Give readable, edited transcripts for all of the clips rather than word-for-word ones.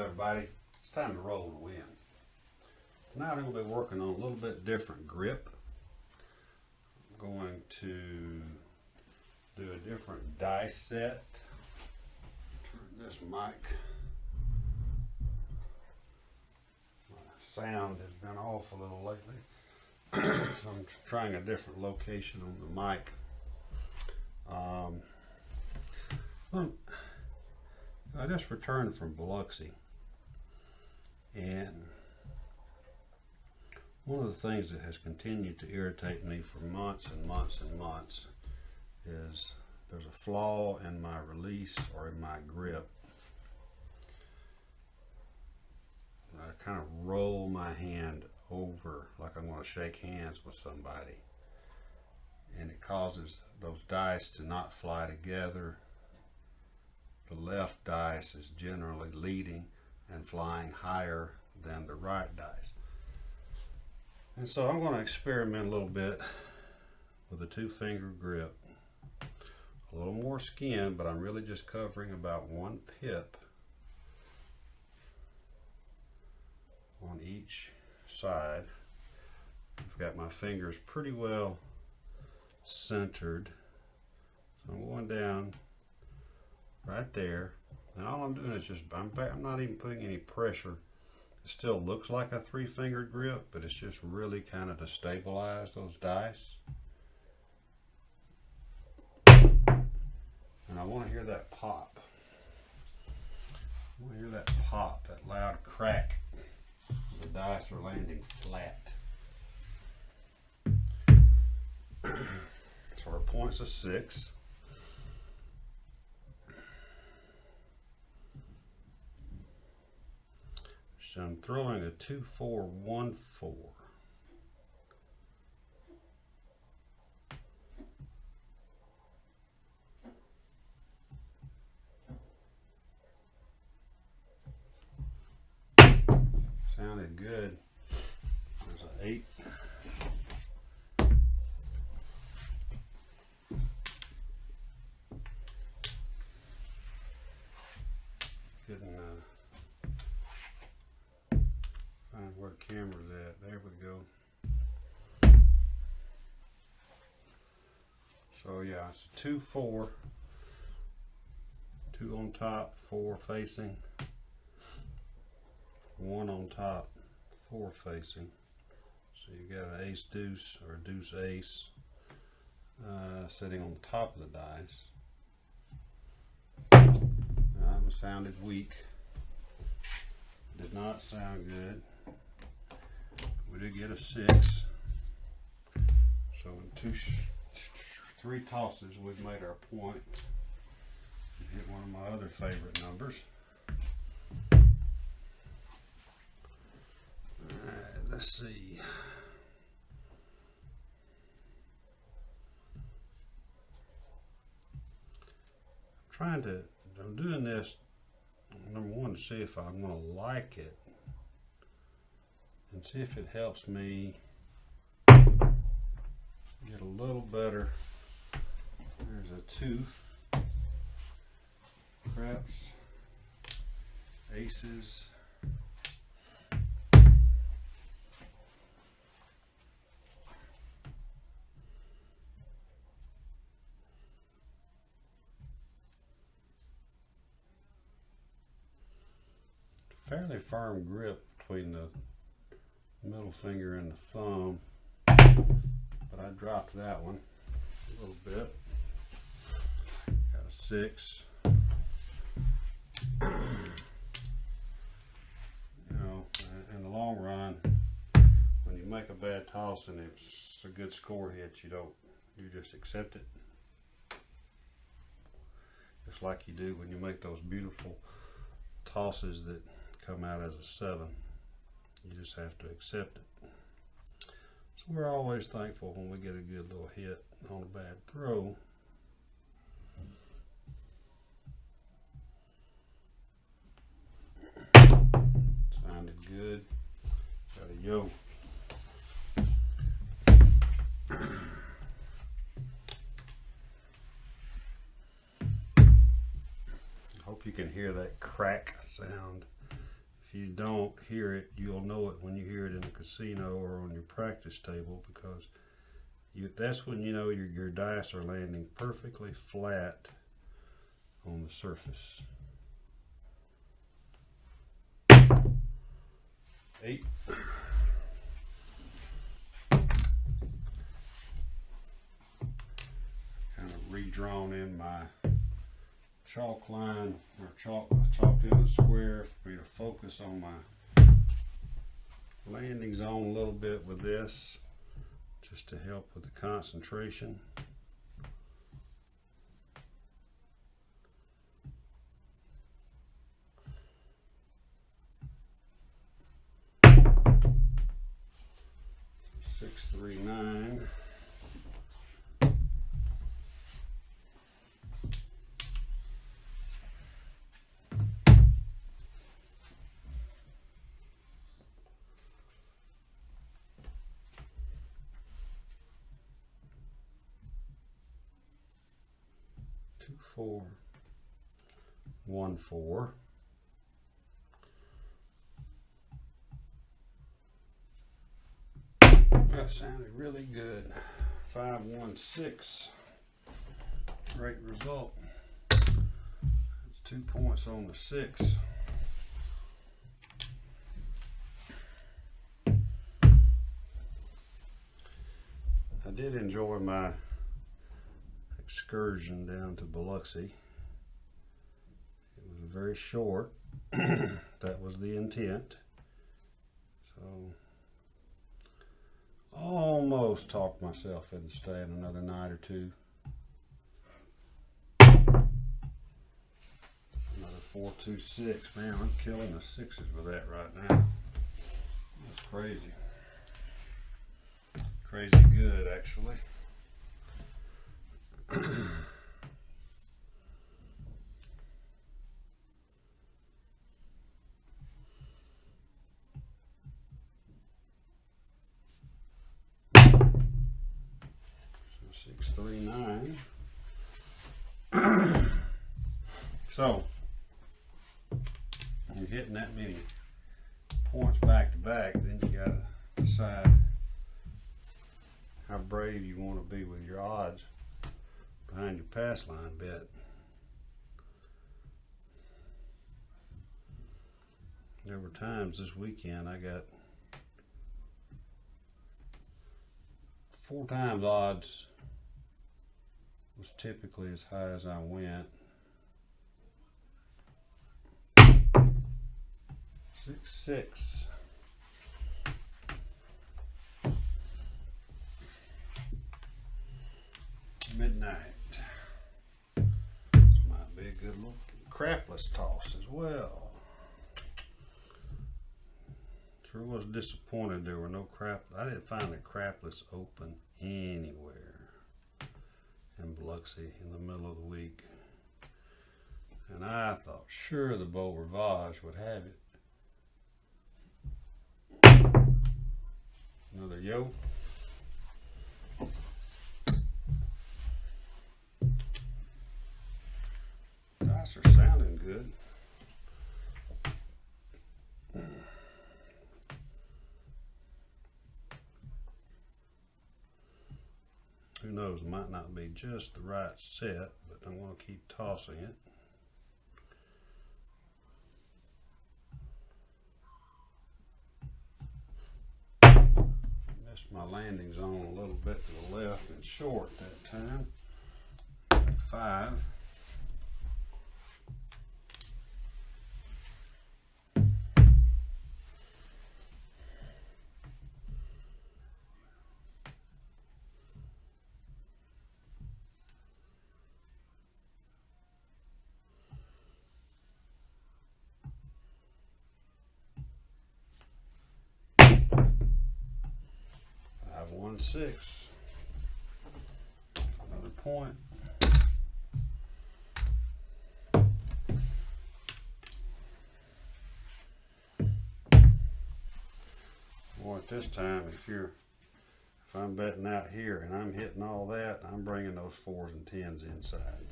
everybody, it's time to roll the wind. Tonight I'm going to be working on a little bit different grip. I'm going to do a different dice set. Turn this mic. My sound has been off a little lately. So I'm trying a different location on the mic. I just returned from Biloxi, and one of the things that has continued to irritate me for months and months and months is there's a flaw in my release or in my grip. I kind of roll my hand over like I'm going to shake hands with somebody, and it causes those dice to not fly together. The left dice is generally leading and flying higher than the right dice. And so I'm going to experiment a little bit with a 2-finger grip. A little more skin, but I'm really just covering about 1 pip on each side. I've got my fingers pretty well centered. So I'm going down right there, and all I'm doing is just, I'm not even putting any pressure. It still looks like a 3-fingered grip, but it's just really kind of to stabilize those dice. And I want to hear that pop. I want to hear that pop, that loud crack. The dice are landing flat. So our point's a 6. So I'm throwing a 2, 4, 1, 4. Sounded good. There's an 8. Couldn't find where the camera's at. There we go. So yeah, it's a 2, 4. 2 on top, 4 facing. 1 on top, 4 facing. So you got an ace deuce or a deuce ace sitting on top of the dice. That one sounded weak. Did not sound good. We did get a 6. So in 3 tosses, we've made our point. Hit one of my other favorite numbers. Alright, let's see. I'm doing this, number one, to see if I'm going to like it and see if it helps me get a little better. There's a 2. Craps, aces. Fairly firm grip between the middle finger and the thumb, but I dropped that one a little bit. Got a 6. You know, in the long run, when you make a bad toss and it's a good score hit, you just accept it. Just like you do when you make those beautiful tosses that come out as a 7. You just have to accept it. So we're always thankful when we get a good little hit on a bad throw. Sounded good. Got a yo. Hope you can hear that crack sound If you don't hear it, you'll know it when you hear it in a casino or on your practice table, because that's when you know your dice are landing perfectly flat on the surface. 8. Kind of redrawn in my chalk line, or chalked in a square for me to focus on my landing zone a little bit with this, just to help with the concentration. So 639. Two, 4, 1, 4. That sounded really good. 5, 1, 6. Great result. That's 2 points on the 6. I did enjoy my excursion down to Biloxi. It was very short. That was the intent. So almost talked myself into staying another night or two. Another 4, 2, 6. Man, I'm killing the 6s with that right now. That's crazy. Crazy good, actually. So 639. So when you're hitting that many points back to back, then you gotta decide how brave you want to be with your odds behind your pass line bet. There were times this weekend I got 4 times odds was typically as high as I went. 6, 6. Midnight. This might be a good little crapless toss as well. Sure was disappointed there were no crap. I didn't find the crapless open anywhere in Biloxi in the middle of the week. And I thought sure the Beau Rivage would have it. Another yo. Dice are sounding good. Who knows, it might not be just the right set, but I'm going to keep tossing it. Missed my landing zone a little bit to the left and short that time. 5. Five, 1, 6. Another point. Boy, at this time, if I'm betting out here and I'm hitting all that, I'm bringing those 4s and 10s inside.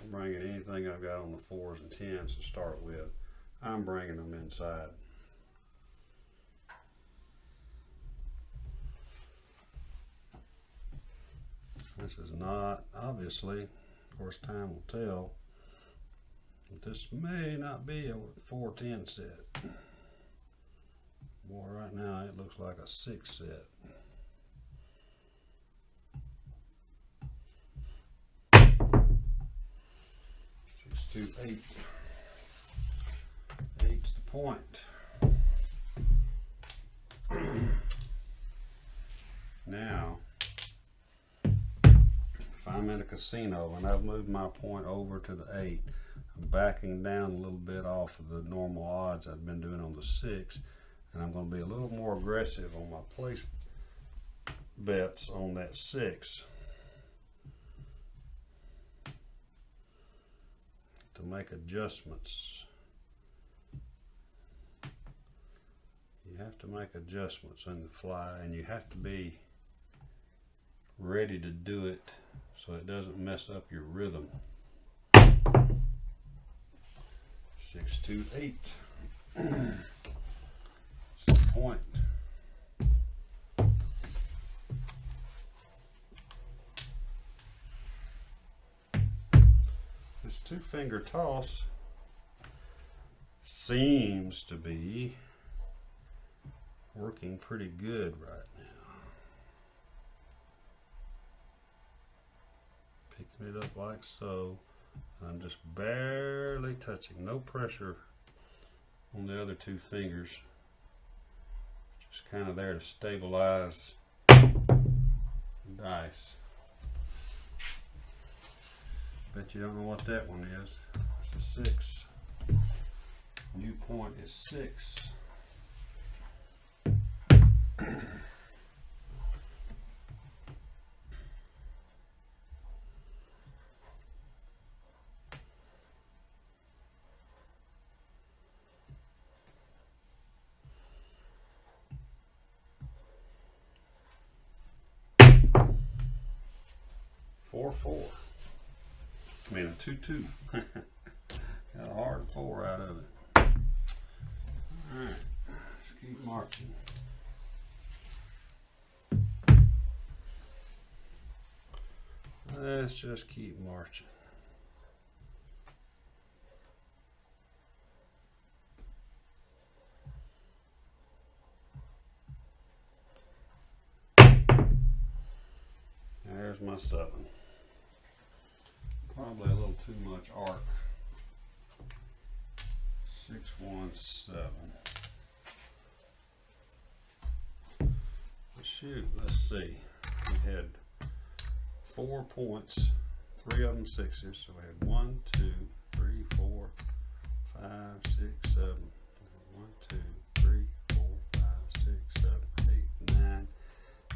I'm bringing anything I've got on the 4s and 10s to start with. I'm bringing them inside. This is not, obviously, of course time will tell, but this may not be a 410 set. Boy, right now it looks like a 6 set. Six, 2, 8. 8's the point. Now, if I'm in a casino and I've moved my point over to the 8, I'm backing down a little bit off of the normal odds I've been doing on the 6, and I'm going to be a little more aggressive on my place bets on that 6 to make adjustments. You have to make adjustments in the fly, and you have to be ready to do it so it doesn't mess up your rhythm. 6, 2, 8. It's the point. This 2-finger toss seems to be working pretty good right now. Picking it up like so. I'm just barely touching, no pressure on the other 2 fingers. Just kind of there to stabilize the dice. Bet you don't know what that one is. It's a 6. New point is 6. Four. I mean a 2-2. Got a hard 4 out of it. Alright, let's keep marching. Let's just keep marching. There's my 7. Probably a little too much arc. 6, 1, 7. Shoot, let's see. We had 4 points, 3 of them 6s. So we had 1, 2, 3, 4, 5, 6, 7. 1, 2, 3, 4, 5, 6, 7, 8, 9,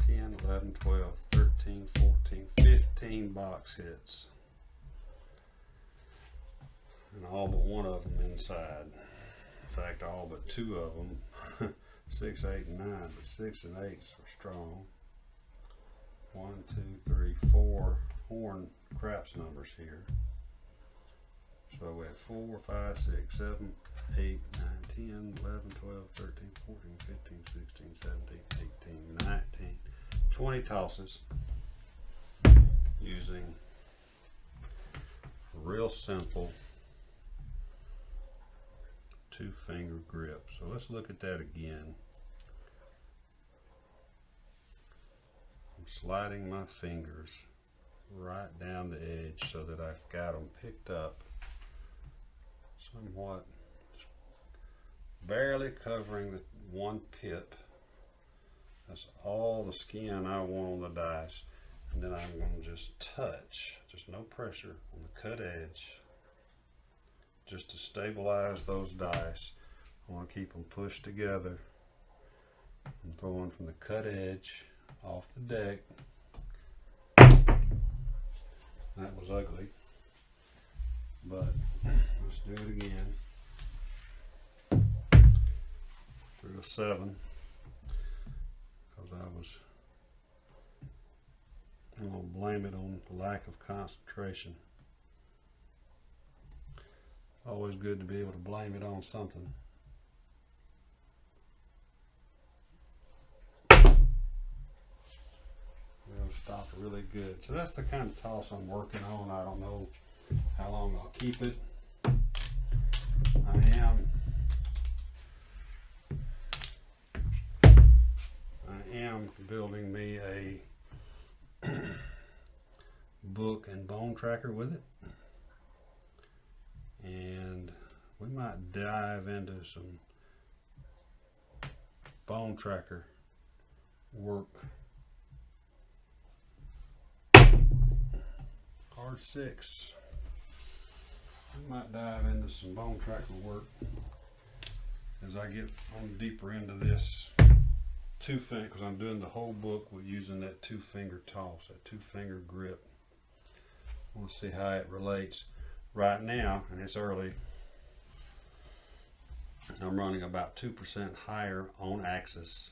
10, 11, 12, 13, 14, 15 box hits. And all but 1 of them inside. In fact, all but 2 of them, 6, 8, and 9, but 6 and 8s were strong. 1, 2, 3, 4 horn craps numbers here. So we have 4, 5, 6, 7, 8, 9, 10, 11, 12, 13, 14, 15, 16, 17, 18, 19, 20 tosses using a real simple 2-finger grip. So let's look at that again. I'm sliding my fingers right down the edge so that I've got them picked up somewhat, barely covering the 1 pip. That's all the skin I want on the dice. And then I'm going to just touch, just no pressure on the cut edge, just to stabilize those dice. I want to keep them pushed together. I'm throwing from the cut edge off the deck. That was ugly, but let's do it again. Through a 7, because I'm going to blame it on the lack of concentration. Always good to be able to blame it on something. It'll stop really good. So that's the kind of toss I'm working on. I don't know how long I'll keep it. I am building me a book and bone tracker with it, and we might dive into some bone tracker work. Hard 6. We might dive into some bone tracker work as I get on deeper into this 2-finger, because I'm doing the whole book with using that 2-finger toss, that 2-finger grip. I want to see how it relates. Right now, and it's early, I'm running about 2% higher on axis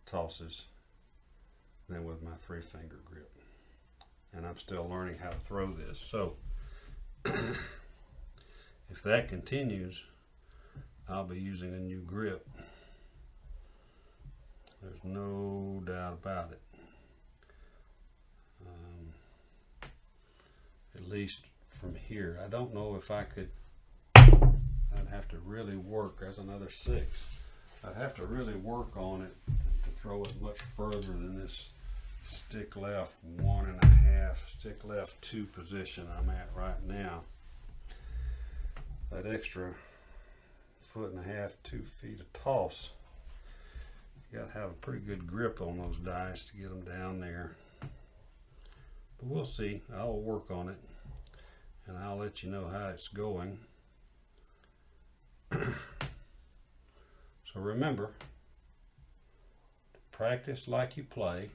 tosses than with my 3-finger grip. And I'm still learning how to throw this. So if that continues, I'll be using a new grip. There's no doubt about it. At least from here. I don't know if I could. I'd have to really work. There's another 6. I'd have to really work on it to throw it much further than this stick left 1.5, stick left 2 position I'm at right now. That extra 1.5 to 2 feet of toss. You gotta have a pretty good grip on those dice to get them down there. But we'll see. I'll work on it and I'll let you know how it's going. So remember, practice like you play,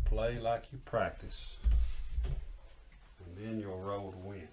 play like you practice, and then you'll roll to win.